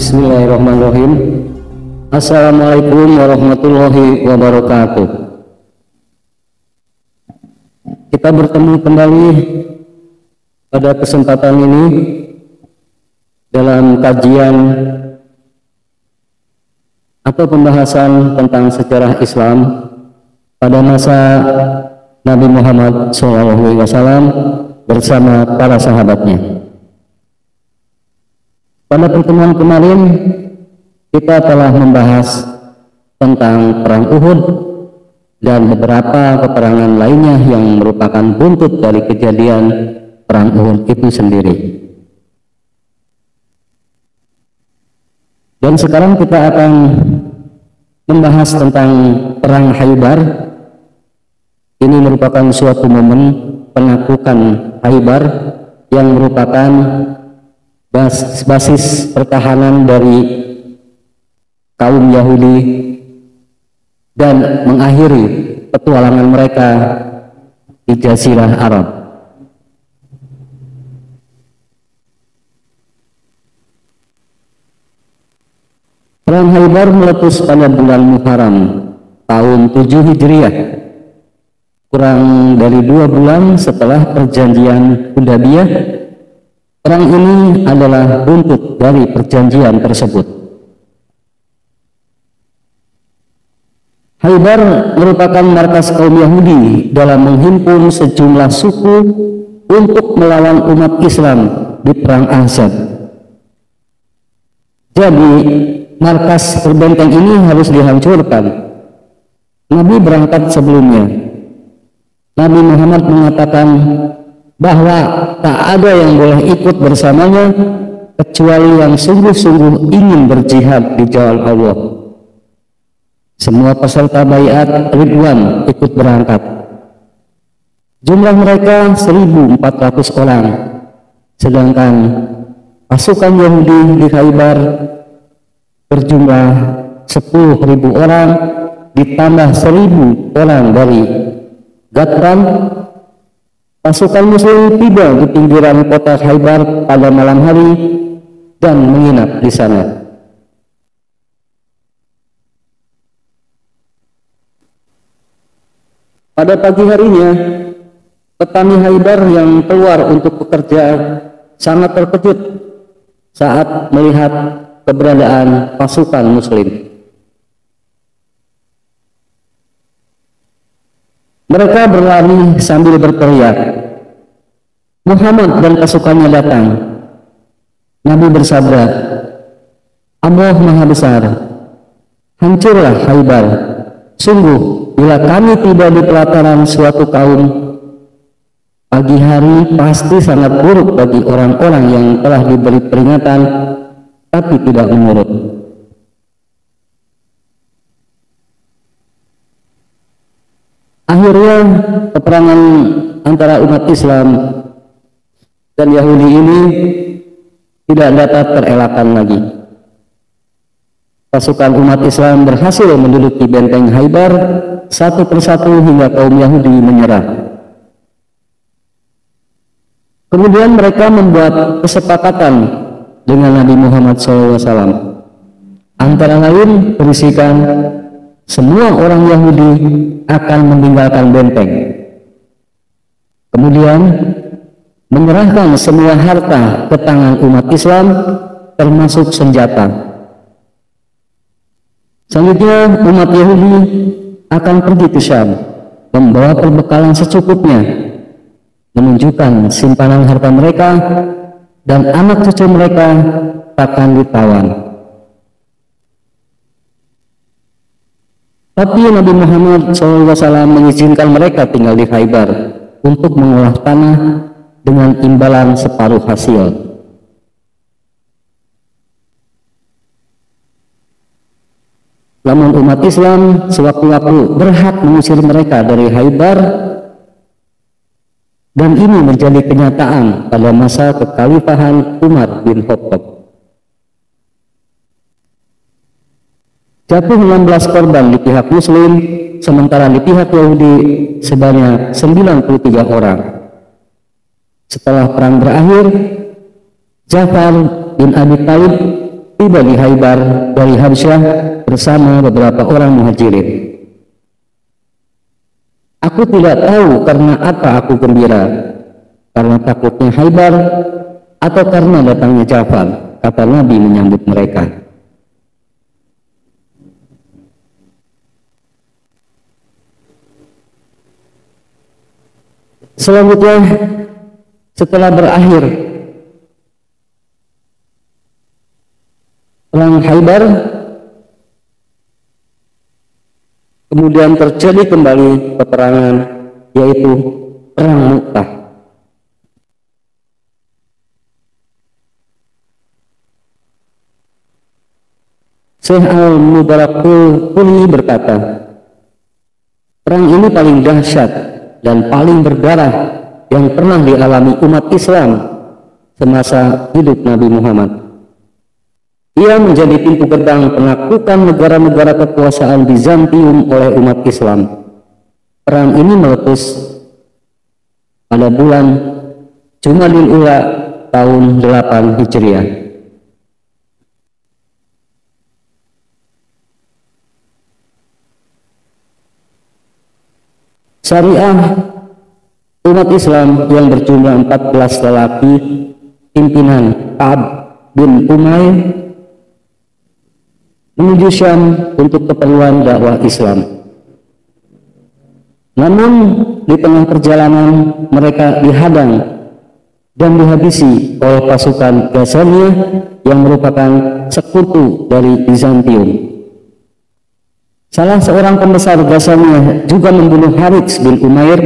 Bismillahirrahmanirrahim. Assalamualaikum warahmatullahi wabarakatuh. Kita bertemu kembali pada kesempatan ini dalam kajian atau pembahasan tentang sejarah Islam pada masa Nabi Muhammad SAW bersama para sahabatnya. Pada pertemuan kemarin kita telah membahas tentang perang Uhud dan beberapa peperangan lainnya yang merupakan buntut dari kejadian perang Uhud itu sendiri. Dan sekarang kita akan membahas tentang perang Khaybar. Ini merupakan suatu momen penaklukan Khaybar yang merupakan basis pertahanan dari kaum Yahudi dan mengakhiri petualangan mereka di Jazirah Arab. Perang Khaybar meletus pada bulan Muharram tahun 7 Hijriah, kurang dari 2 bulan setelah perjanjian Hudaybiyah. Perang ini adalah buntut dari perjanjian tersebut. Khaybar merupakan markas kaum Yahudi dalam menghimpun sejumlah suku untuk melawan umat Islam di perang Ahzab. Jadi markas berbenteng ini harus dihancurkan. Nabi berangkat sebelumnya. Nabi Muhammad mengatakan bahwa tak ada yang boleh ikut bersamanya kecuali yang sungguh-sungguh ingin berjihad di jalan Allah. Semua peserta baiat Ridwan ikut berangkat. Jumlah mereka 1.400 orang, sedangkan pasukan Yahudi di Khaybar berjumlah 10.000 orang ditambah 1.000 orang dari Ghatfan. Pasukan Muslim tiba di pinggiran kota Khaybar pada malam hari dan menginap di sana. Pada pagi harinya, petani Khaybar yang keluar untuk bekerja sangat terkejut saat melihat keberadaan pasukan Muslim. Mereka berlari sambil berteriak, "Muhammad dan pasukannya datang." Nabi bersabda, "Allah Maha Besar, hancurlah Khaybar. Sungguh, bila kami tiba di pelataran suatu kaum, pagi hari pasti sangat buruk bagi orang-orang yang telah diberi peringatan tapi tidak menurut." Akhirnya peperangan antara umat Islam dan Yahudi ini tidak dapat terelakkan lagi. Pasukan umat Islam berhasil menduduki benteng Khaybar satu persatu hingga kaum Yahudi menyerah. Kemudian mereka membuat kesepakatan dengan Nabi Muhammad SAW. Antara lain berisikan semua orang Yahudi akan meninggalkan benteng, kemudian menyerahkan semua harta ke tangan umat Islam termasuk senjata. Selanjutnya umat Yahudi akan pergi ke Syam membawa perbekalan secukupnya, menunjukkan simpanan harta mereka, dan anak cucu mereka akan ditawan. Tapi Nabi Muhammad SAW mengizinkan mereka tinggal di Khaybar untuk mengolah tanah dengan imbalan separuh hasil. Namun umat Islam sewaktu-waktu berhak mengusir mereka dari Khaybar, dan ini menjadi kenyataan pada masa kekhalifahan Umar bin Khattab. Jatuh 16 korban di pihak Muslim, sementara di pihak Yahudi sebanyak 93 orang. Setelah perang berakhir, Ja'far bin Abi Thalib tiba di Khaybar dari Habsyah bersama beberapa orang muhajirin. Aku tidak tahu karena apa aku gembira, karena takutnya Khaybar atau karena datangnya Ja'far, kata Nabi menyambut mereka. Selanjutnya, setelah berakhir perang Khaybar, kemudian terjadi kembali peperangan, yaitu perang Mu'tah. Syekh Al-Mubarakfuri berkata, perang ini paling dahsyat dan paling berdarah yang pernah dialami umat Islam semasa hidup Nabi Muhammad. Ia menjadi pintu gerbang penaklukan negara-negara kekuasaan Bizantium oleh umat Islam. Perang ini meletus pada bulan Jumadil Ula tahun 8 Hijriah. Syariah umat Islam yang berjumlah 14 lelaki pimpinan Ka'ab bin Umair menuju Syam untuk keperluan dakwah Islam. Namun di tengah perjalanan mereka dihadang dan dihabisi oleh pasukan Ghazaniyah yang merupakan sekutu dari Bizantium. Salah seorang pembesar Ghazaniyah juga membunuh Harits bin Umair,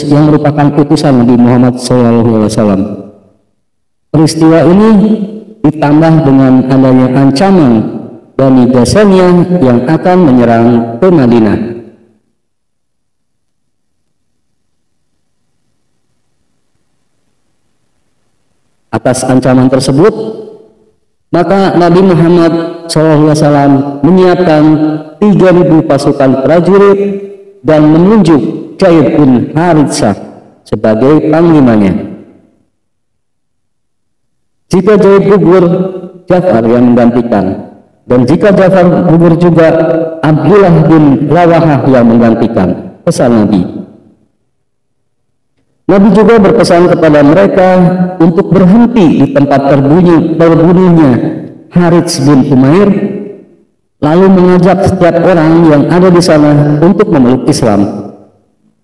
yang merupakan utusan Nabi Muhammad SAW. Peristiwa ini ditambah dengan adanya ancaman Bani Ghazaniyah yang akan menyerang ke Madinah. Atas ancaman tersebut, maka Nabi Muhammad SAW menyiapkan 3.000 pasukan prajurit dan menunjuk Zaid bin Haritsah sebagai panglimanya. Jika Zaid gugur, Ja'far yang menggantikan, dan jika Ja'far gugur juga, Abdullah bin Rawahah yang menggantikan, pesan Nabi. Nabi juga berpesan kepada mereka untuk berhenti di tempat terbunuhnya Harits bin Umair, lalu mengajak setiap orang yang ada di sana untuk memeluk Islam.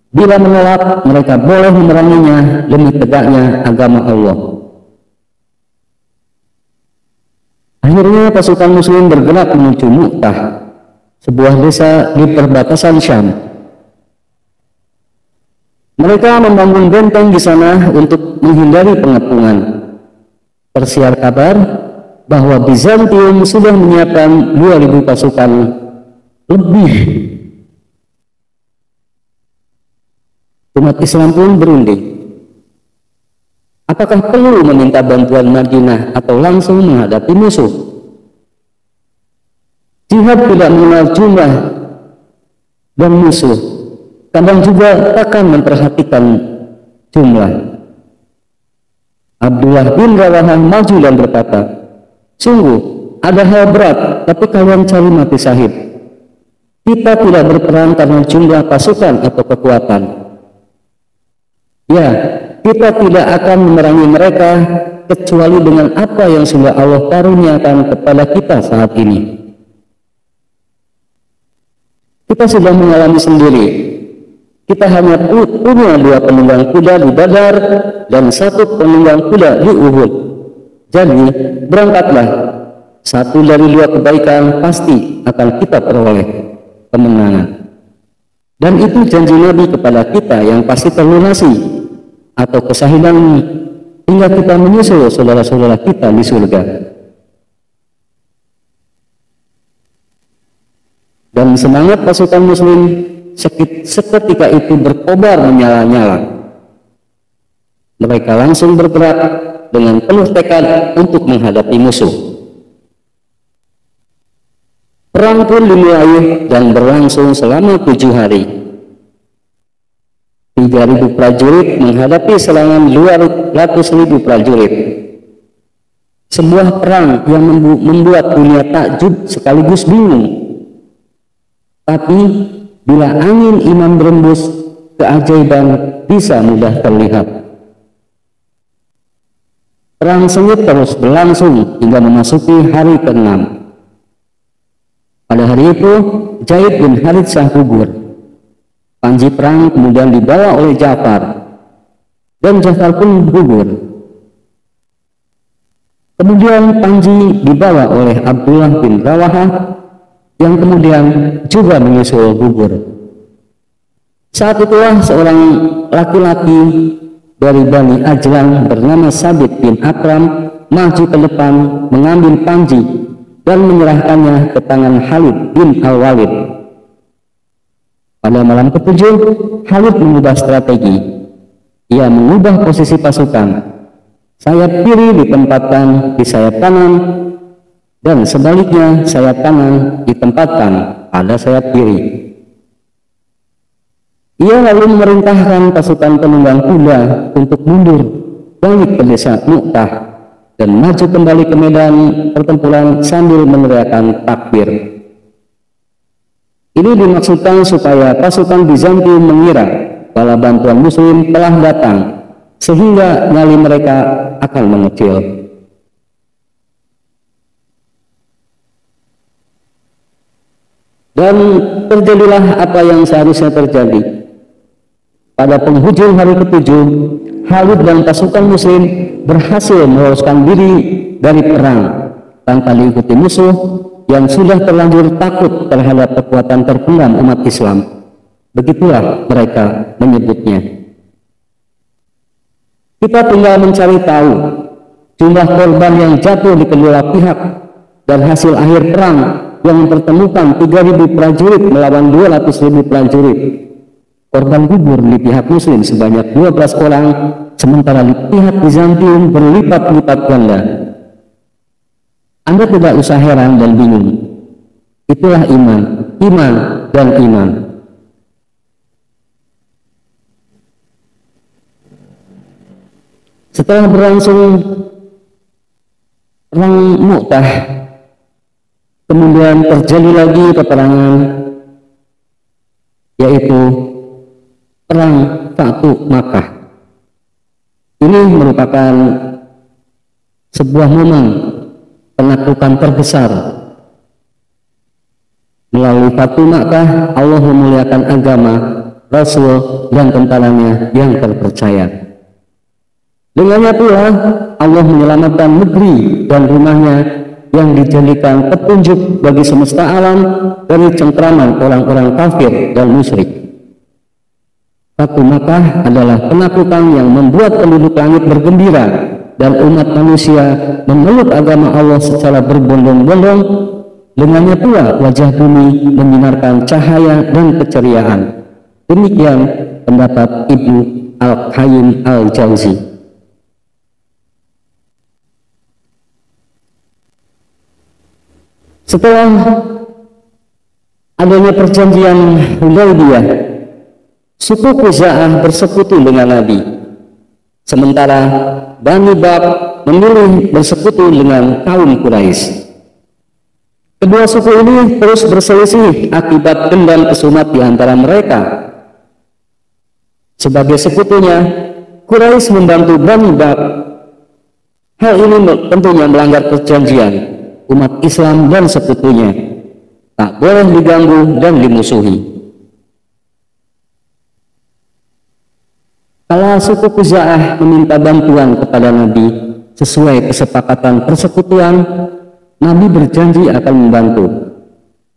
Bila menolak, mereka boleh memeranginya demi tegaknya agama Allah. Akhirnya pasukan Muslim bergerak menuju Mu'tah, sebuah desa di perbatasan Syam. Mereka membangun benteng di sana untuk menghindari pengepungan. Tersiar kabar bahwa Bizantium sudah menyiapkan 2.000 pasukan lebih. Umat Islam pun berunding. Apakah perlu meminta bantuan Madinah atau langsung menghadapi musuh? Jihad tidak mengenal jumlah dan musuh, kadang juga takkan memperhatikan jumlah. Abdullah bin Rawahah maju dan berkata, sungguh ada hal berat, tapi kalian cari mati syahid. Kita tidak berperang karena jumlah pasukan atau kekuatan. Ya, kita tidak akan memerangi mereka kecuali dengan apa yang sudah Allah karuniakan kepada kita saat ini. Kita sudah mengalami sendiri. Kita hanya punya 2 penunggang kuda di Badar dan 1 penunggang kuda di Uhud. Jadi berangkatlah, 1 dari 2 kebaikan pasti akan kita peroleh kemenangan. Dan itu janji Nabi kepada kita yang pasti terlunasi atau kesahidan hingga kita menyusul saudara-saudara kita di surga. Dan semangat pasukan Muslim seketika itu berkobar menyala-nyala. Mereka langsung bergerak dengan penuh tekad untuk menghadapi musuh. Perang pun dimulai dan berlangsung selama 7 hari. 3.000 prajurit menghadapi serangan 200.000 prajurit. sebuah perang yang membuat dunia takjub sekaligus bingung. Tapi bila angin iman berembus, keajaiban bisa mudah terlihat. Perang sengit terus berlangsung hingga memasuki hari ke-6. Pada hari itu, Zaid bin Haritsah gugur. Panji perang kemudian dibawa oleh Ja'far, dan Ja'far pun gugur. Kemudian Panji dibawa oleh Abdullah bin Rawahah, yang kemudian juga menyusul gugur. Saat itulah seorang laki-laki dari Bani Ajlan bernama Sabit bin Akram maju ke depan mengambil Panji dan menyerahkannya ke tangan Khalid bin Al-Walid. Pada malam ke-7, Khalid mengubah strategi. Ia mengubah posisi pasukan. Sayap kiri ditempatkan di sayap kanan, dan sebaliknya sayap kanan ditempatkan pada sayap kiri. Ia lalu memerintahkan pasukan penunggang kuda untuk mundur balik ke desa Mu'tah dan maju kembali ke medan pertempuran sambil meneriakkan takbir. Ini dimaksudkan supaya pasukan Bizantium mengira bahwa bantuan Muslim telah datang, sehingga nyali mereka akan mengecil. Dan terjadilah apa yang seharusnya terjadi. Pada penghujung hari ke-7, Khalid dan pasukan Muslim berhasil meloloskan diri dari perang tanpa diikuti musuh yang sudah terlanjur takut terhadap kekuatan terpendam umat Islam. Begitulah mereka menyebutnya. Kita tinggal mencari tahu jumlah korban yang jatuh di kedua pihak dan hasil akhir perang yang mempertemukan 3.000 prajurit melawan 200.000 prajurit. Korban gugur di pihak Muslim sebanyak 12 orang, sementara di pihak Bizantium berlipat-lipat ganda. Anda tidak usah heran dan bingung. Itulah iman, iman, dan iman. Setelah berlangsung perang Mu'tah, kemudian terjadi lagi peperangan, yaitu perang Fatu Makkah. Ini merupakan sebuah momen penaklukan terbesar. Melalui Fatu Makkah, Allah memuliakan agama, Rasul, dan tentaranya yang terpercaya. Dengannya pula Allah menyelamatkan negeri dan rumahnya yang dijadikan petunjuk bagi semesta alam dari cengkraman orang-orang kafir dan musyrik. Fatu Makkah adalah penaklukan yang membuat penduduk langit bergembira dan umat manusia memeluk agama Allah secara berbondong-bondong. Dengannya pula wajah bumi menyinarkan cahaya dan keceriaan. Demikian pendapat Ibnu Al-Qayyim Al-Jauzi. Setelah adanya perjanjian Hudaybiyah, suku Khuza'ah bersekutu dengan Nabi, sementara Bani Bab memilih bersekutu dengan kaum Quraisy. Kedua suku ini terus berselisih akibat dendam kesumat di antara mereka. Sebagai sekutunya, Quraisy membantu Bani Bab. Hal ini tentunya melanggar perjanjian. Umat Islam dan sekutunya tak boleh diganggu dan dimusuhi. Kala suku Khuza'ah meminta bantuan kepada Nabi sesuai kesepakatan persekutuan, Nabi berjanji akan membantu.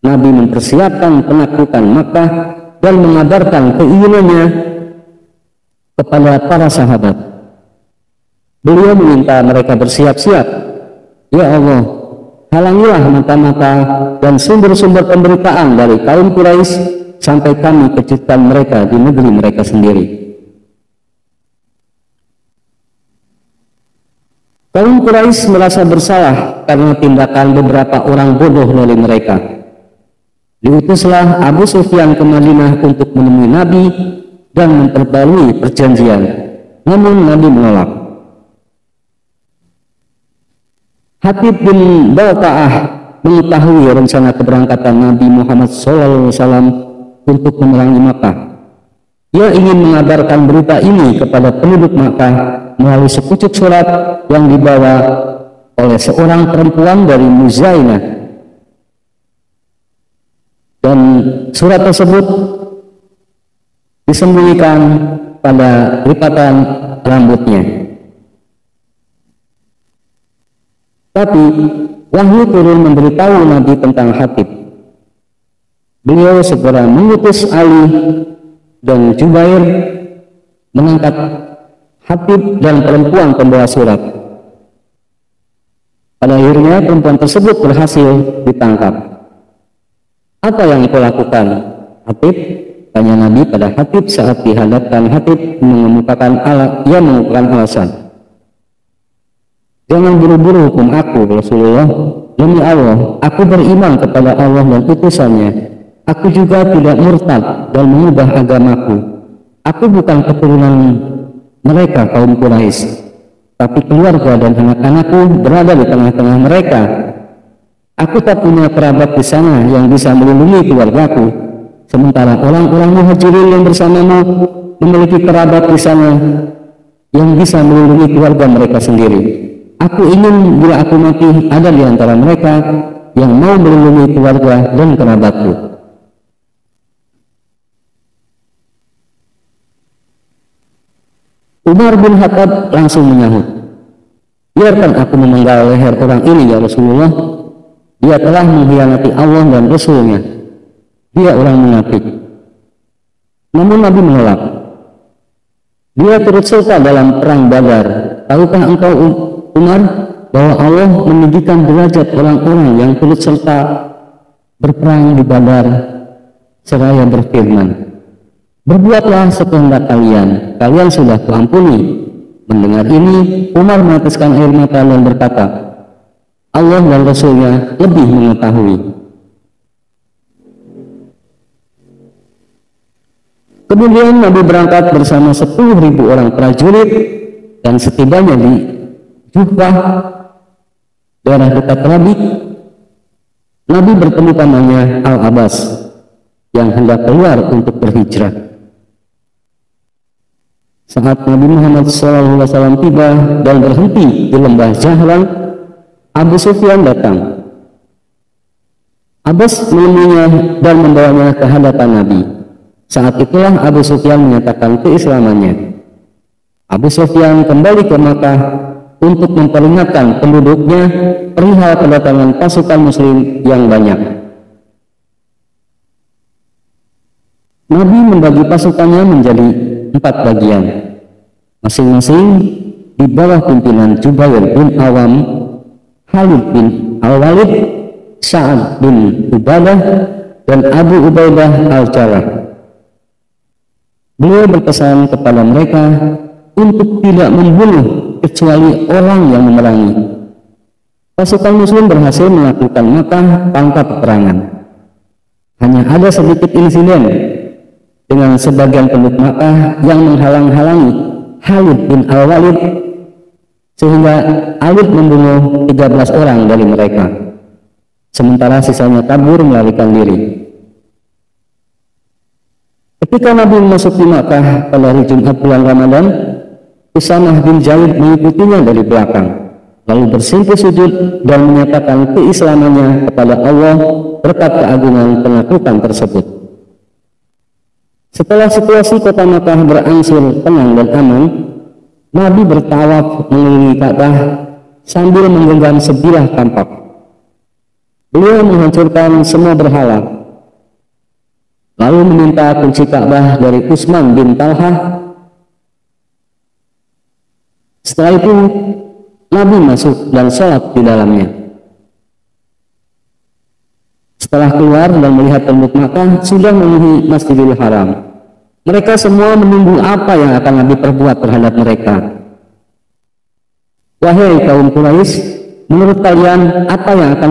Nabi mempersiapkan penaklukan Makkah dan mengabarkan keinginannya kepada para sahabat. Beliau meminta mereka bersiap-siap. Ya Allah, halangilah mata-mata dan sumber-sumber pemberitaan dari kaum Quraisy sampai kami kejutkan mereka di negeri mereka sendiri. Kaum Quraisy merasa bersalah karena tindakan beberapa orang bodoh dari mereka. Diutuslah Abu Sufyan ke Madinah untuk menemui Nabi dan memperbarui perjanjian. Namun Nabi menolak. Hatib bin Balta'ah mengetahui rencana keberangkatan Nabi Muhammad SAW untuk memerangi Makkah. Ia ingin mengabarkan berita ini kepada penduduk Makkah melalui sekucuk surat yang dibawa oleh seorang perempuan dari Muzainah, dan surat tersebut disembunyikan pada lipatan rambutnya. Tapi wahyu turun memberitahu Nabi tentang Hatib. Beliau segera mengutus Ali dan Jubair mengangkat Hatib dan perempuan pembawa surat. Pada akhirnya perempuan tersebut berhasil ditangkap. Apa yang kau lakukan, Hatib? Tanya Nabi pada Hatib saat dihadapkan. Hatib mengemukakan alasan. Jangan buru-buru hukum aku, Rasulullah. Demi Allah, aku beriman kepada Allah dan utusannya. Aku juga tidak murtad dan mengubah agamaku. Aku bukan keturunan mereka kaum Quraisy, tapi keluarga dan anak-anakku berada di tengah-tengah mereka. Aku tak punya kerabat di sana yang bisa melindungi keluargaku, sementara orang-orang Muhajirin yang bersamamu memiliki kerabat di sana yang bisa melindungi keluarga mereka sendiri. Aku ingin bila aku mati ada di antara mereka yang mau melindungi keluarga dan kerabatku. Umar bin Khattab langsung menyahut, biarkan aku memenggal leher orang ini ya Rasulullah. Dia telah mengkhianati Allah dan Rasulnya. Dia orang munafik. Namun Nabi menolak. Dia turut serta dalam perang Badar. Tahukah engkau Umar bahwa Allah meninggikan derajat orang-orang yang turut serta berperang di Badar seraya berfirman, berbuatlah sekehendak kalian, kalian sudah kuampuni. Mendengar ini, Umar meneteskan air mata dan berkata, Allah dan Rasulnya lebih mengetahui. Kemudian Nabi berangkat bersama 10.000 orang prajurit, dan setibanya di Juhfah, daerah dekat Rabik, Nabi bertemu pamannya Al-Abbas yang hendak keluar untuk berhijrah. Saat Nabi Muhammad SAW tiba dan berhenti di lembah Jahran, Abu Sufyan datang. Abbas menemuinya dan membawanya ke hadapan Nabi. Saat itulah Abu Sufyan menyatakan keislamannya. Abu Sufyan kembali ke Makkah untuk memperingatkan penduduknya perihal kedatangan pasukan muslim yang banyak. Nabi membagi pasukannya menjadi 4 bagian, masing-masing di bawah pimpinan Jubair bin Awam, Khalid bin Al-Walid, Sa'ad bin Ubadah, dan Abu Ubaidah Al-Jarrah. Beliau berpesan kepada mereka untuk tidak membunuh kecuali orang yang memerangi. Pasukan muslim berhasil melakukan Makkah tanpa peperangan. Hanya ada sedikit insiden dengan sebagian penduduk Makkah yang menghalang-halangi Khalid bin Al-Walid, sehingga Khalid membunuh 13 orang dari mereka, sementara sisanya kabur melarikan diri. Ketika Nabi memasuki Makkah pada hari Jumat bulan Ramadan, Usamah bin Zaid mengikutinya dari belakang, lalu bersimpuh sujud dan menyatakan keislamannya kepada Allah berkat keagungan penaklukan tersebut. Setelah situasi kota Makkah berangsur tenang dan aman, Nabi bertawaf mengelilingi Ka'bah sambil menggenggam sebilah kampak. Beliau menghancurkan semua berhala, lalu meminta kunci Ka'bah dari Utsman bin Talha. Setelah itu Nabi masuk dan sholat di dalamnya. Setelah keluar dan melihat penduduk Makkah sudah memenuhi Masjidil Haram, mereka semua menunggu apa yang akan Nabi perbuat terhadap mereka. Wahai kaum Quraisy, menurut kalian apa yang akan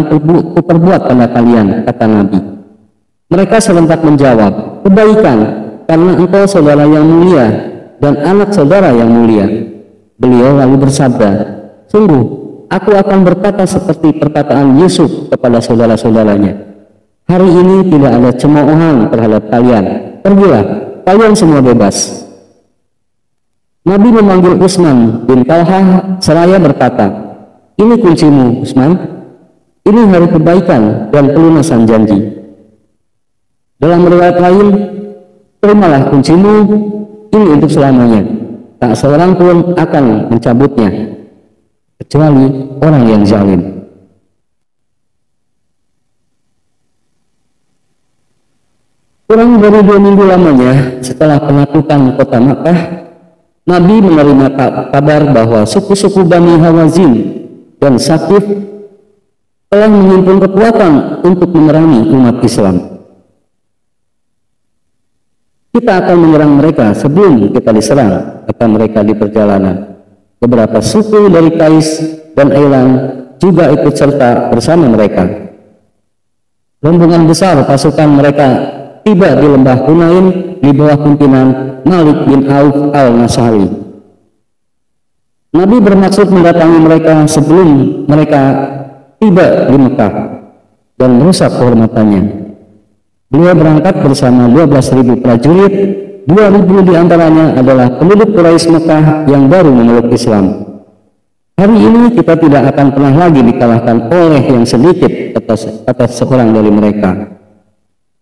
kuperbuat pada kalian, kata Nabi. Mereka serentak menjawab, kebaikan, karena engkau saudara yang mulia dan anak saudara yang mulia. Beliau lalu bersabda, sungguh aku akan berkata seperti perkataan Yusuf kepada saudara-saudaranya, hari ini tidak ada cemoohan terhadap kalian, pergilah, kalian semua bebas. Nabi memanggil Utsman bin Talha seraya berkata, ini kuncimu Utsman, ini hari kebaikan dan pelunasan janji. Dalam riwayat lain, terimalah kuncimu, ini untuk selamanya, tak seorang pun akan mencabutnya kecuali orang yang zalim. Kurang dari 2 minggu lamanya setelah penaklukan kota Makkah, Nabi menerima kabar bahwa suku-suku Bani Hawazin dan Saqif telah mengimpun kekuatan untuk memerangi umat Islam. Kita akan menyerang mereka sebelum kita diserang, kata mereka di perjalanan. Beberapa suku dari Qais dan Ailan juga ikut serta bersama mereka. Rombongan besar pasukan mereka tiba di lembah Hunain di bawah pimpinan Malik bin Auf al-Nasari. Nabi bermaksud mendatangi mereka sebelum mereka tiba di Mekah dan merusak kehormatannya. Beliau berangkat bersama 12.000 prajurit, 2.000 diantaranya adalah penduduk Quraisy Mekah yang baru memeluk Islam. Hari ini kita tidak akan pernah lagi dikalahkan oleh yang sedikit atas seorang dari mereka.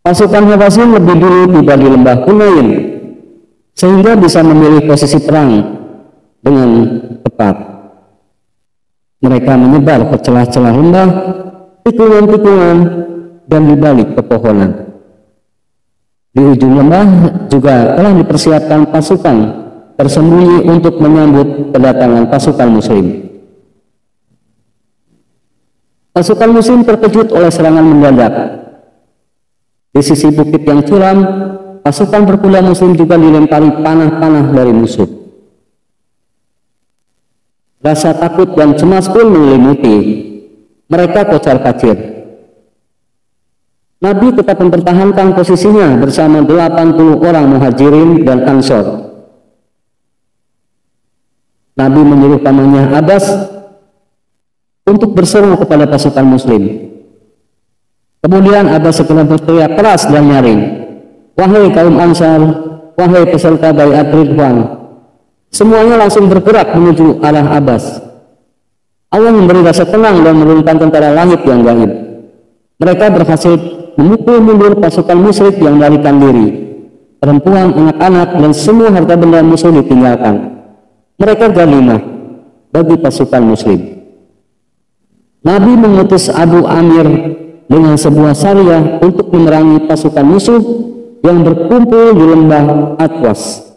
Pasukan Hawazin lebih dulu tiba di lembah Hunain, sehingga bisa memilih posisi perang dengan tepat. Mereka menyebar ke celah-celah lembah, tikungan-tikungan, dan di balik pepohonan. Di ujung lembah juga telah dipersiapkan pasukan tersembunyi untuk menyambut kedatangan pasukan Muslim. Pasukan Muslim terkejut oleh serangan mendadak. Di sisi bukit yang curam, pasukan berkuda Muslim juga dilempari panah-panah dari musuh. Rasa takut dan cemas pun menyelimuti mereka kocar-kacir. Nabi tetap mempertahankan posisinya bersama 80 orang muhajirin dan ansor. Nabi menyuruh pamannya Abbas untuk berseru kepada pasukan Muslim. Kemudian Abbas segera berteriak keras dan nyaring, wahai kaum Ansar, wahai peserta baiat Ridwan. Semuanya langsung bergerak menuju arah Abbas. Allah memberi rasa tenang dan menurunkan tentara langit yang gaib. Mereka berhasil memukul mundur pasukan musyrik yang melarikan diri. Perempuan, anak-anak, dan semua harta benda musuh ditinggalkan. Mereka ghanimah bagi pasukan Muslim. Nabi mengutus Abu Amir dengan sebuah sariyah untuk memerangi pasukan musuh yang berkumpul di lembah Autas.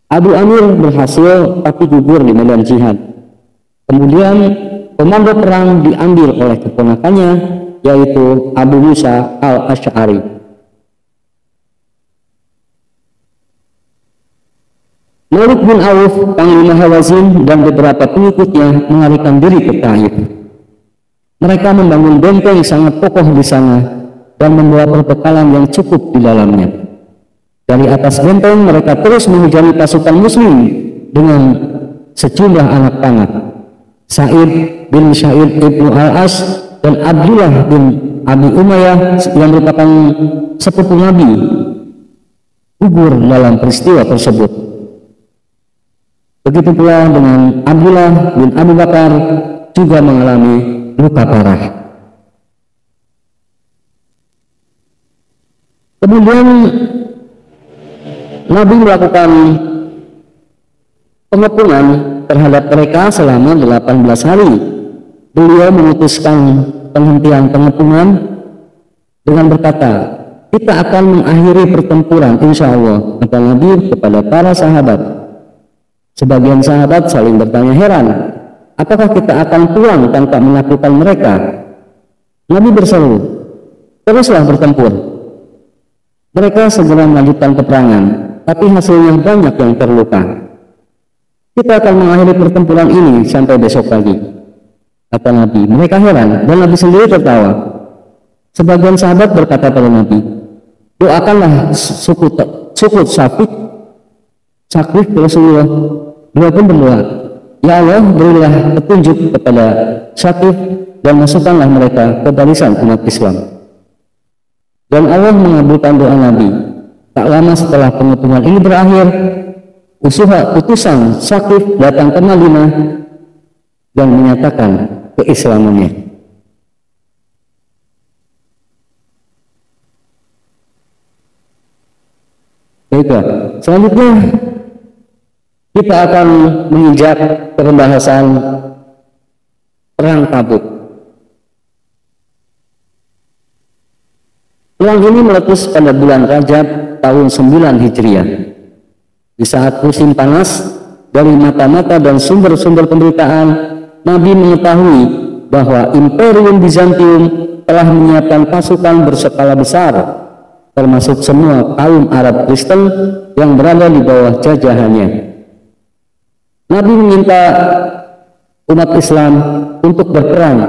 Abu Amir berhasil tapi gugur di medan jihad. Kemudian komando perang diambil oleh keponakannya, yaitu Abu Musa al-Asy'ari. Malik bin Auf, panglima Hawazin, dan beberapa pengikutnya melarikan diri ke Taif. Mereka membangun benteng sangat kokoh di sana dan membawa perbekalan yang cukup di dalamnya. Dari atas benteng mereka terus menghujani pasukan Muslim dengan sejumlah anak panah. Sa'id bin Sa'id ibnu al-As dan Abdullah bin Abi Umayyah yang merupakan sepupu Nabi gugur dalam peristiwa tersebut. Begitu pula dengan Abdullah bin Abu Bakar juga mengalami luka parah. Kemudian Nabi melakukan pengepungan terhadap mereka selama 18 hari. Beliau memutuskan penghentian pengepungan dengan berkata, kita akan mengakhiri pertempuran insya Allah, kata Nabi kepada para sahabat. Sebagian sahabat saling bertanya heran, apakah kita akan pulang tanpa menaklukkan mereka? Nabi berseru, teruslah bertempur. Mereka segera melanjutkan peperangan, tapi hasilnya banyak yang terluka. Kita akan mengakhiri pertempuran ini sampai besok pagi, kata Nabi. Mereka heran dan Nabi sendiri tertawa. Sebagian sahabat berkata pada Nabi, doakanlah suku Saqif Rasulullah beliau pun berdoa, "Ya Allah, berilah petunjuk kepada Syaqif dan masukkanlah mereka ke barisan umat Islam." Dan Allah mengabulkan doa Nabi. Tak lama setelah pengepungan ini berakhir, utusan Syaqif datang ke Madinah dan menyatakan keislamannya. Baiklah, selanjutnya kita akan menginjak pembahasan Perang Tabuk. Perang ini meletus pada bulan Rajab tahun 9 Hijriah. Di saat musim panas, dari mata-mata dan sumber-sumber pemberitaan, Nabi mengetahui bahwa Imperium Bizantium telah menyiapkan pasukan berskala besar, termasuk semua kaum Arab Kristen yang berada di bawah jajahannya. Nabi meminta umat Islam untuk berperang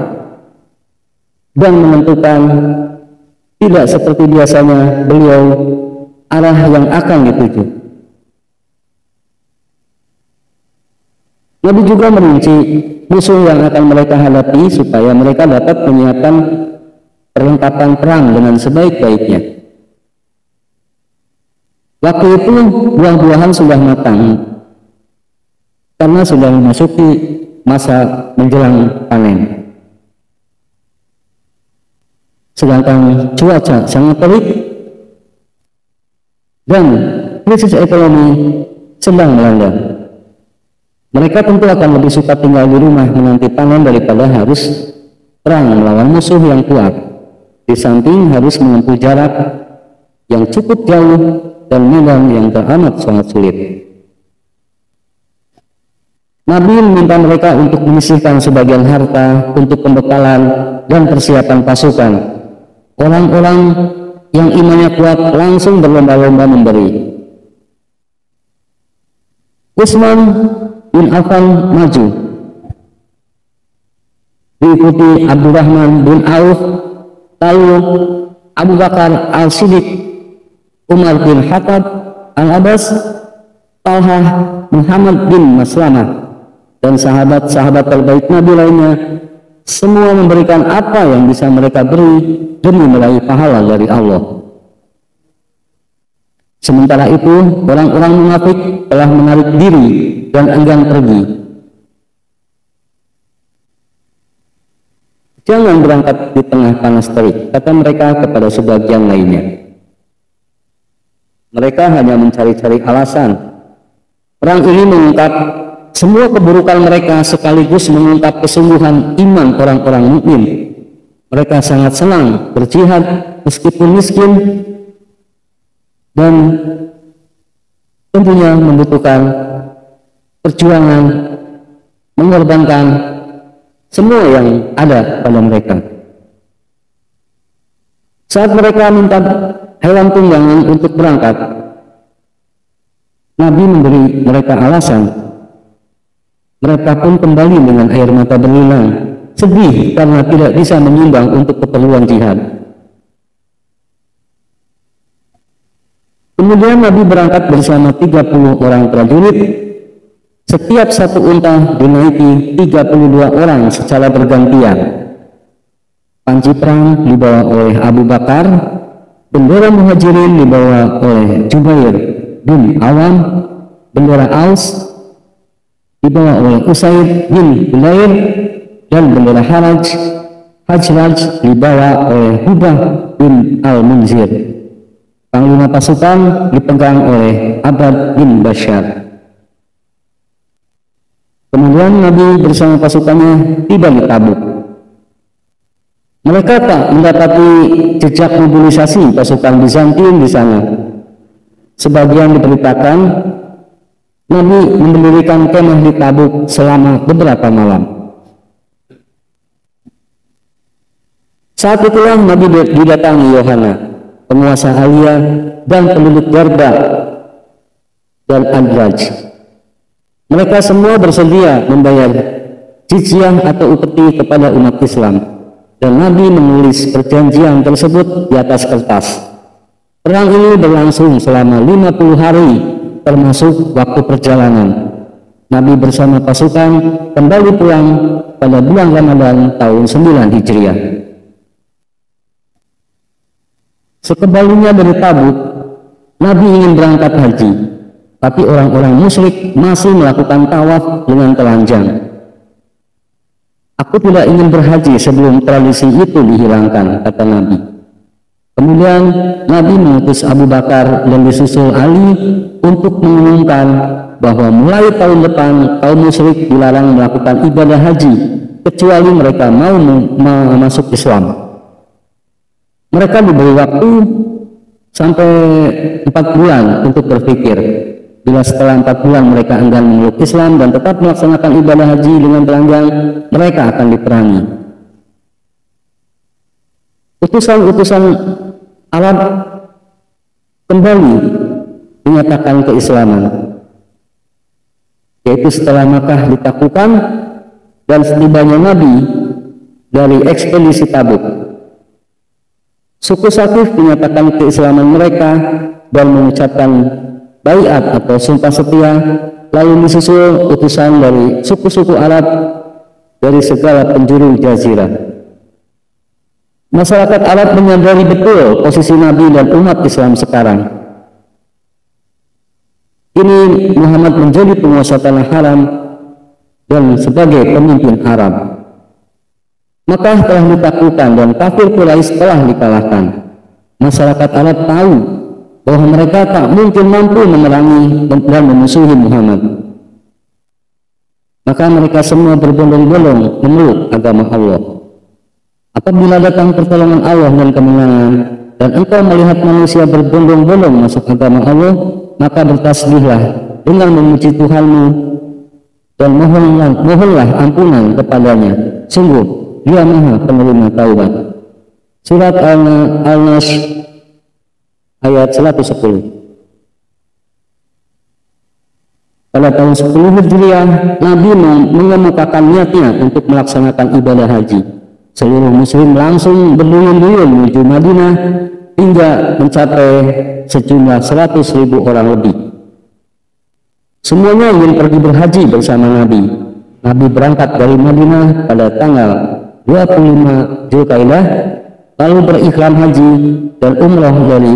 dan menentukan tidak seperti biasanya beliau arah yang akan dituju. Nabi juga merinci musuh yang akan mereka hadapi supaya mereka dapat menyiapkan perlengkapan perang dengan sebaik-baiknya. Waktu itu buah-buahan sudah matang karena sudah memasuki masa menjelang panen. Sedangkan cuaca sangat terik dan krisis ekonomi sedang melanda. Mereka tentu akan lebih suka tinggal di rumah menanti panen daripada harus perang melawan musuh yang kuat. Di samping harus menempuh jarak yang cukup jauh dan medan yang teramat sangat sulit. Nabi meminta mereka untuk menyisihkan sebagian harta untuk pembekalan dan persiapan pasukan. Orang-orang yang imannya kuat langsung berlomba-lomba memberi. Utsman bin Affan maju, diikuti Abdurrahman bin Auf, lalu Abu Bakar Al-Siddiq, Umar bin Khattab Al-Abbas, Talha, Muhammad bin Maslamah, dan sahabat-sahabat terbaik Nabi lainnya. Semua memberikan apa yang bisa mereka beri demi meraih pahala dari Allah. Sementara itu, orang-orang munafik telah menarik diri dan enggan pergi. "Jangan berangkat di tengah panas terik," kata mereka kepada sebagian lainnya. Mereka hanya mencari-cari alasan. Perang ini mengungkap semua keburukan mereka sekaligus mengungkap kesungguhan iman orang-orang mukmin. Mereka sangat senang berjihad meskipun miskin dan tentunya membutuhkan perjuangan, mengorbankan semua yang ada pada mereka. Saat mereka minta hewan tunggangan untuk berangkat, Nabi memberi mereka alasan. Mereka pun kembali dengan air mata berlinang, sedih karena tidak bisa menyumbang untuk keperluan jihad. Kemudian Nabi berangkat bersama 30 orang prajurit. Setiap satu unta dinaiki 32 orang secara bergantian. Panji perang dibawa oleh Abu Bakar, bendera Muhajirin dibawa oleh Jubair bin Awam, bendera Aus dibawa oleh Usaid bin Hulair, dan bendera Hajraj dibawa oleh Hubah bin Al-Munzir. Panglima pasukan dipegang oleh Abad bin Bashar. Kemudian Nabi bersama pasukannya tiba di Tabuk. Mereka tak mendapati jejak mobilisasi pasukan Bizantium di sana. Sebagian diberitakan Nabi mendirikan kemah di Tabuk selama beberapa malam. Saat itulah Nabi didatangi Yohana, penguasa Alia, dan penduduk Garba dan Adraj. Mereka semua bersedia membayar jizyah atau upeti kepada umat Islam, dan Nabi menulis perjanjian tersebut di atas kertas. Perang ini berlangsung selama 50 hari, termasuk waktu perjalanan. Nabi bersama pasukan kembali pulang pada bulan Ramadan tahun 9 Hijriah. Sekembalinya dari Tabuk, Nabi ingin berangkat haji, tapi orang-orang musyrik masih melakukan tawaf dengan telanjang. Aku tidak ingin berhaji sebelum tradisi itu dihilangkan, kata Nabi. Kemudian Nabi mengutus Abu Bakar dan disusul Ali untuk mengumumkan bahwa mulai tahun depan kaum musyrik dilarang melakukan ibadah haji kecuali mereka mau masuk Islam. Mereka diberi waktu sampai 4 bulan untuk berpikir. Bila setelah 4 bulan mereka enggan memeluk Islam dan tetap melaksanakan ibadah haji dengan telanjang, mereka akan diperangi. Utusan-utusan Arab kembali menyatakan keislaman, yaitu setelah Makkah ditaklukkan dan setibanya Nabi dari ekspedisi Tabuk. Suku Saqif menyatakan keislaman mereka dan mengucapkan baiat atau sumpah setia, lalu disusul utusan dari suku-suku Arab dari segala penjuru jazirah. Masyarakat Arab menyadari betul posisi Nabi dan umat Islam sekarang. Ini Muhammad menjadi penguasa tanah haram dan sebagai pemimpin Arab. Makkah telah ditaklukkan dan kafir Quraisy telah dikalahkan. Masyarakat Arab tahu bahwa mereka tak mungkin mampu memerangi dan memusuhi Muhammad. Maka mereka semua berbondong-bondong memeluk agama Allah. Apabila datang pertolongan Allah dan kemenangan, dan engkau melihat manusia berbondong-bondong masuk agama Allah, maka bertasbihlah dengan memuji Tuhanmu dan mohonlah ampunan kepadanya. Sungguh Dia Maha Penerima Taubat. Surat Al-Nas ayat 110. Pada tahun 10 Hijriah, Nabi mengemukakan niatnya untuk melaksanakan ibadah haji. Seluruh muslim langsung berduyun-duyun menuju Madinah hingga mencapai sejumlah 100.000 orang lebih. Semuanya ingin pergi berhaji bersama Nabi. Nabi berangkat dari Madinah pada tanggal 25 Zulkaidah, lalu berikhram haji dan umrah dari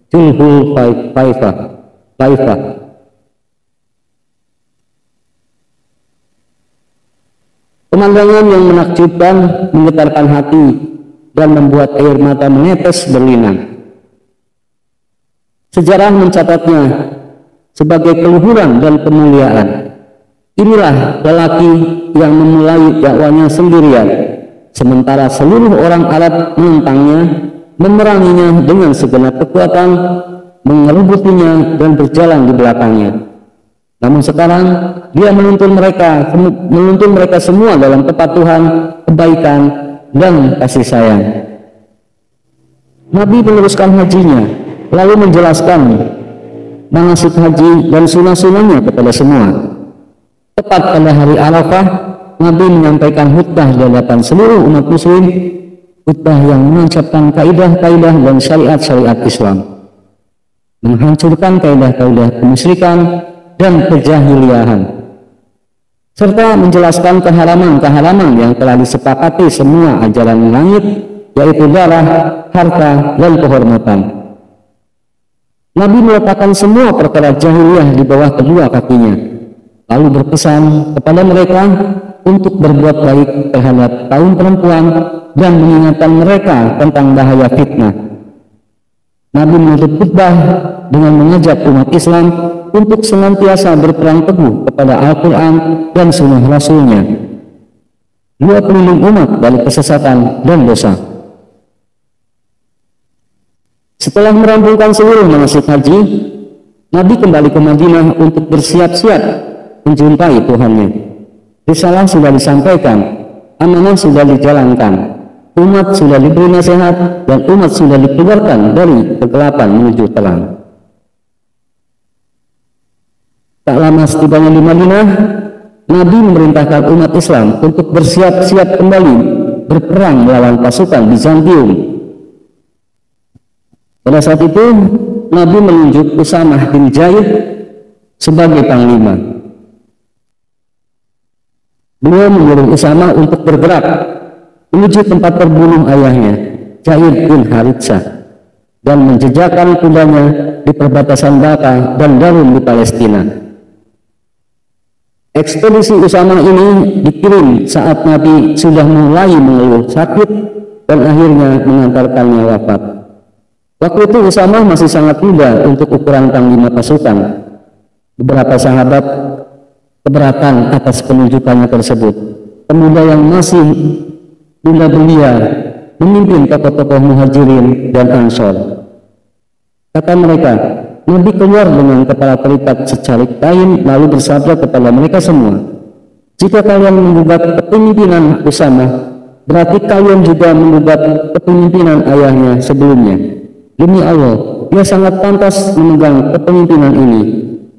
Dzul Faifah. Pemandangan yang menakjubkan menggetarkan hati dan membuat air mata menetes berlinang. Sejarah mencatatnya sebagai keluhuran dan kemuliaan. Inilah lelaki yang memulai dakwanya sendirian, sementara seluruh orang Arab menentangnya, memeranginya dengan segenap kekuatan, mengerebutinya dan berjalan di belakangnya. Namun sekarang dia menuntun mereka semua dalam kepatuhan, kebaikan, dan kasih sayang. Nabi meneruskan hajinya, lalu menjelaskan manasik haji dan sunah-sunahnya kepada semua. Tepat pada hari Arafah, Nabi menyampaikan khutbah di hadapan seluruh umat muslim, khutbah yang mengucapkan kaidah-kaidah dan syariat-syariat Islam, menghancurkan kaidah-kaidah kemusyrikan dan kejahiliahan, serta menjelaskan keharaman-keharaman yang telah disepakati semua ajaran langit, yaitu darah, harta, dan kehormatan. Nabi meletakkan semua perkara jahiliyah di bawah kedua kakinya, lalu berpesan kepada mereka untuk berbuat baik terhadap kaum perempuan dan mengingatkan mereka tentang bahaya fitnah. Nabi menutup khutbah dengan mengajak umat Islam untuk senantiasa berpegang teguh kepada Al-Quran dan Sunnah Rasulnya. Dia pelindung umat dari kesesatan dan dosa. Setelah merampungkan seluruh manasik haji, Nabi kembali ke Madinah untuk bersiap-siap menjumpai Tuhannya. Risalah sudah disampaikan, amanah sudah dijalankan, umat sudah diberi nasihat, dan umat sudah dikeluarkan dari kegelapan menuju terang. Tak lama setibanya di Madinah, Nabi memerintahkan umat Islam untuk bersiap-siap kembali berperang melawan pasukan Bizantium. Pada saat itu, Nabi menunjuk Usamah bin Zaid sebagai panglima. Beliau menyuruh Usama untuk bergerak menuju tempat terbunuh ayahnya, Zaid bin Haritsah, dan menjejakkan kudanya di perbatasan Baka dan Darum di Palestina. Ekspedisi Usama ini dikirim saat Nabi sudah mulai mengeluh sakit dan akhirnya mengantarkannya wafat. Waktu itu Usama masih sangat muda untuk ukuran panglima pasukan. Beberapa sahabat keberatan atas penunjukannya tersebut. Pemuda yang masih muda belia memimpin tokoh-tokoh Muhajirin dan Ansor. Kata mereka, Nabi keluar dengan kepala terikat secarik kain lalu bersabda kepada mereka semua, jika kalian menggugat kepemimpinan Usama, berarti kalian juga menggugat kepemimpinan ayahnya sebelumnya. Demi Allah, dia sangat pantas memegang kepemimpinan ini.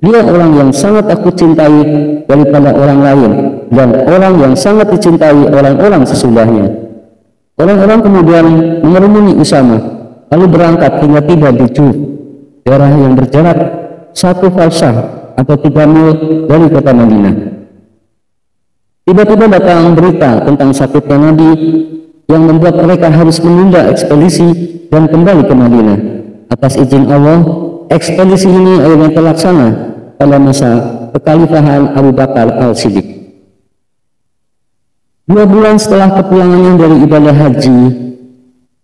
Dia orang yang sangat aku cintai daripada orang lain, dan orang yang sangat dicintai orang-orang sesudahnya. Orang-orang kemudian mengerumuni Usama, lalu berangkat hingga tiba di Juf, daerah yang berjarak 1 farsah atau 3 mil dari kota Madinah. Tiba-tiba datang berita tentang sakitnya Nabi yang membuat mereka harus menunda ekspedisi dan kembali ke Madinah. Atas izin Allah, ekspedisi ini akhirnya terlaksana pada masa kekhalifahan Abu Bakar Al-Siddiq. 2 bulan setelah kepulangannya dari ibadah haji,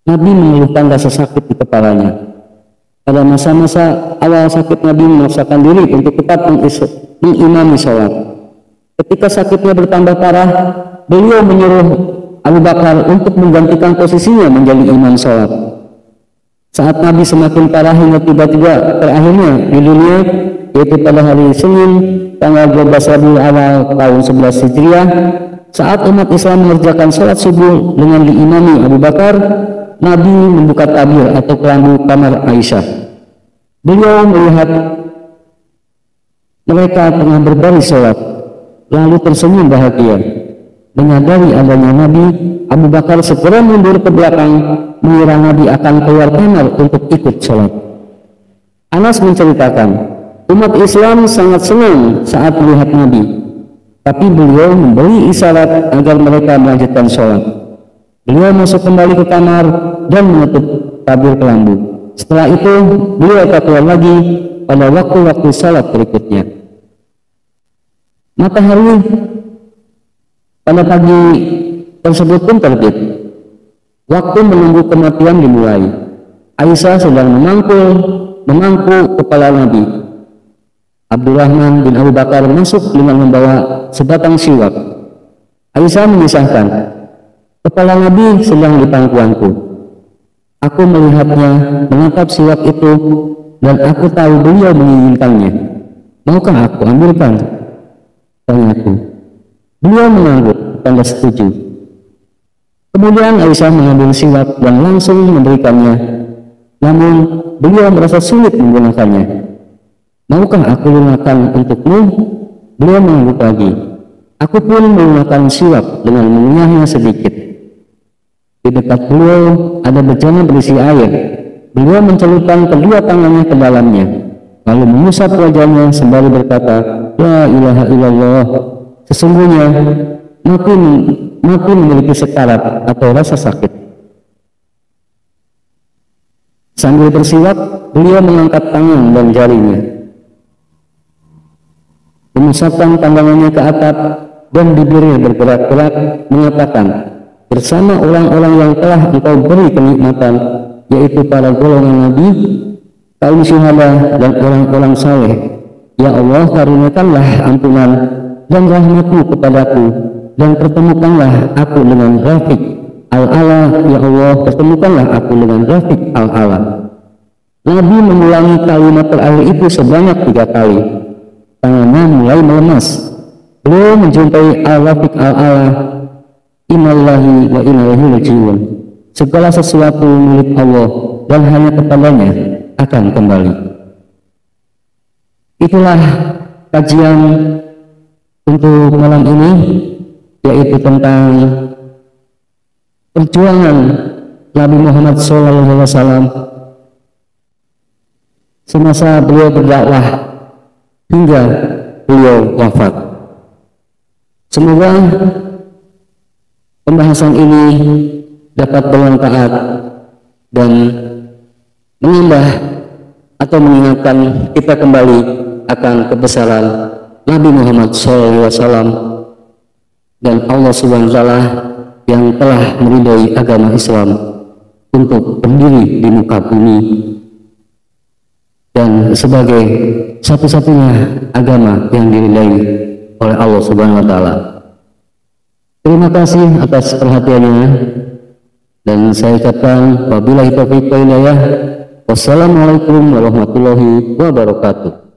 Nabi mengeluhkan rasa sakit di kepalanya. Pada masa-masa awal sakit, Nabi memaksakan diri untuk tetap mengimami sholat. Ketika sakitnya bertambah parah, beliau menyuruh Abu Bakar untuk menggantikan posisinya menjadi imam sholat. Saat Nabi semakin parah hingga tiba-tiba terakhirnya di dunia, yaitu pada hari Senin tanggal 12 Rabiul Awal tahun 11 Hijriah, saat umat Islam mengerjakan sholat subuh dengan diimami Abu Bakar, Nabi membuka tabir atau kelambu kamar Aisyah. Beliau melihat mereka tengah berbaris sholat, lalu tersenyum bahagia. Menyadari adanya Nabi, Abu Bakar segera mundur ke belakang, mengira Nabi akan keluar kamar untuk ikut sholat. Anas menceritakan, umat Islam sangat senang saat melihat Nabi, tapi beliau memberi isyarat agar mereka melanjutkan sholat. Beliau masuk kembali ke kamar dan menutup tabir kelambu. Setelah itu, beliau akan keluar lagi pada waktu-waktu sholat berikutnya. Matahari pada pagi tersebut pun terbit. Waktu menunggu kematian dimulai. Aisyah sedang memangku kepala Nabi. Abdurrahman bin Abu Bakar masuk dengan membawa sebatang siwak. Aisyah mengisahkan, kepala Nabi sedang di pangkuanku. Aku melihatnya menatap siwak itu dan aku tahu beliau menginginkannya. Maukah aku ambilkan? Tanyaku. Beliau mengangguk tanda setuju. Kemudian Aisyah mengambil siwak dan langsung memberikannya. Namun beliau merasa sulit menggunakannya. Maukah aku lunakan untukmu? Beliau mengangguk lagi. Aku pun menggunakan siwak dengan mengunyahnya sedikit. Di dekat beliau ada bejana berisi air. Beliau mencelupkan kedua tangannya ke dalamnya, lalu mengusap wajahnya sembari berkata, La ilaha illallah. Sesungguhnya mati memiliki sekarat atau rasa sakit. Sambil bersiwak, beliau mengangkat tangan dan jarinya, mengusapkan pandangannya ke atap dan bibirnya bergerak-gerak, mengatakan, bersama orang-orang yang telah engkau beri kenikmatan, yaitu para golongan Nabi, kaum syuhada dan orang-orang saleh. Ya Allah, karuniakanlah ampunan dan rahmatmu kepadaku, dan pertemukanlah aku dengan Rafiq al-Ala. Ya Allah, pertemukanlah aku dengan Rafiq al-Ala. Nabi mengulangi kalimat terakhir itu sebanyak 3 kali. Tangannya mulai melemas. Beliau menjumpai al-Rafiq al-Ala. Innallahi wa inna ilaihi raji'un. Segala sesuatu milik Allah dan hanya kepadanya akan kembali. Itulah kajian untuk malam ini, yaitu tentang perjuangan Nabi Muhammad SAW semasa beliau berdakwah hingga beliau wafat. Semoga pembahasan ini dapat bermanfaat dan menambah atau mengingatkan kita kembali akan kebesaran Nabi Muhammad SAW dan Allah Subhanahu wa Ta'ala yang telah meridhai agama Islam untuk berdiri di muka bumi dan sebagai satu-satunya agama yang diridhai oleh Allah Subhanahu wa Ta'ala. Terima kasih atas perhatiannya dan saya ucapkan wabillahi taufiq wal hidayah. Wassalamualaikum warahmatullahi wabarakatuh.